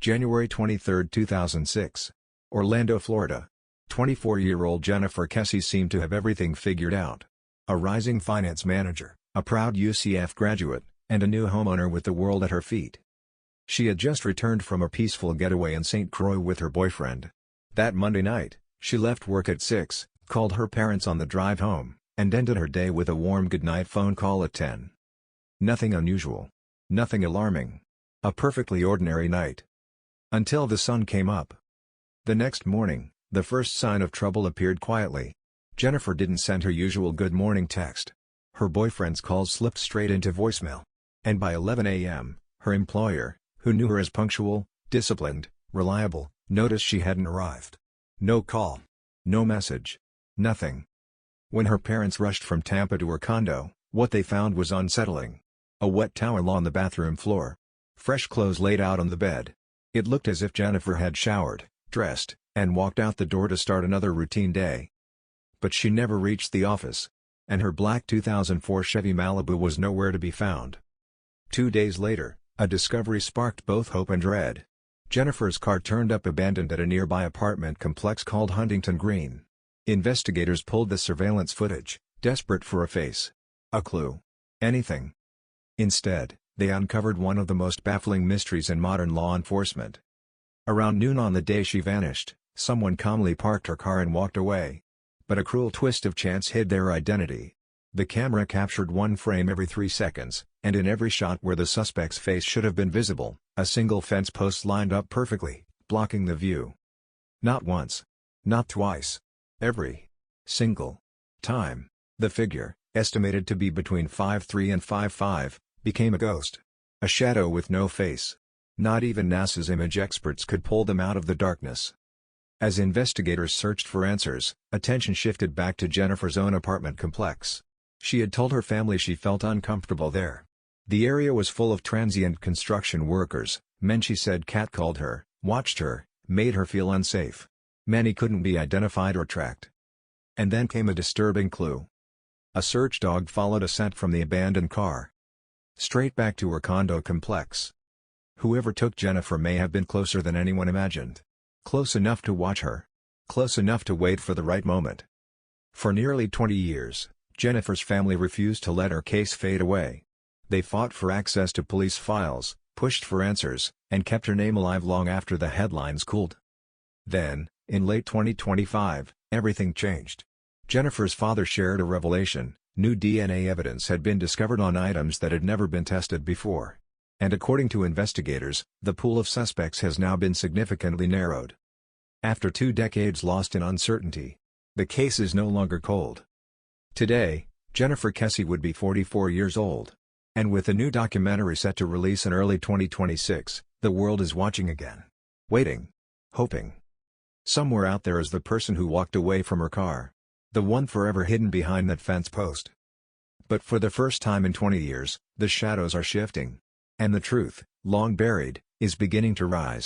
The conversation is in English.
January 23, 2006. Orlando, Florida. 24-year-old Jennifer Kesse seemed to have everything figured out. A rising finance manager, a proud UCF graduate, and a new homeowner with the world at her feet. She had just returned from a peaceful getaway in St. Croix with her boyfriend. That Monday night, she left work at 6, called her parents on the drive home, and ended her day with a warm goodnight phone call at 10. Nothing unusual. Nothing alarming. A perfectly ordinary night. Until the sun came up. The next morning, the first sign of trouble appeared quietly. Jennifer didn't send her usual good morning text. Her boyfriend's calls slipped straight into voicemail. And by 11 a.m., her employer, who knew her as punctual, disciplined, reliable, noticed she hadn't arrived. No call. No message. Nothing. When her parents rushed from Tampa to her condo, what they found was unsettling. A wet towel on the bathroom floor. Fresh clothes laid out on the bed. It looked as if Jennifer had showered, dressed, and walked out the door to start another routine day. But she never reached the office. And her black 2004 Chevy Malibu was nowhere to be found. 2 days later, a discovery sparked both hope and dread. Jennifer's car turned up abandoned at a nearby apartment complex called Huntington Green. Investigators pulled the surveillance footage, desperate for a face. A clue. Anything. Instead, they uncovered one of the most baffling mysteries in modern law enforcement. Around noon on the day she vanished, someone calmly parked her car and walked away. But a cruel twist of chance hid their identity. The camera captured one frame every 3 seconds, and in every shot where the suspect's face should have been visible, a single fence post lined up perfectly, blocking the view. Not once. Not twice. Every single time, the figure, estimated to be between 5'3" and 5'5", became a ghost. A shadow with no face. Not even NASA's image experts could pull them out of the darkness. As investigators searched for answers, attention shifted back to Jennifer's own apartment complex. She had told her family she felt uncomfortable there. The area was full of transient construction workers, men she said catcalled her, watched her, made her feel unsafe. Many couldn't be identified or tracked. And then came a disturbing clue. A search dog followed a scent from the abandoned car. Straight back to her condo complex. Whoever took Jennifer may have been closer than anyone imagined. Close enough to watch her. Close enough to wait for the right moment. For nearly 20 years, Jennifer's family refused to let her case fade away. They fought for access to police files, pushed for answers, and kept her name alive long after the headlines cooled. Then, in late 2025, everything changed. Jennifer's father shared a revelation: new DNA evidence had been discovered on items that had never been tested before. And according to investigators, the pool of suspects has now been significantly narrowed. After 2 decades lost in uncertainty, the case is no longer cold. Today, Jennifer Kesse would be 44 years old. And with a new documentary set to release in early 2026, the world is watching again. Waiting. Hoping. Somewhere out there is the person who walked away from her car. The one forever hidden behind that fence post. But for the first time in 20 years, the shadows are shifting. And the truth, long buried, is beginning to rise.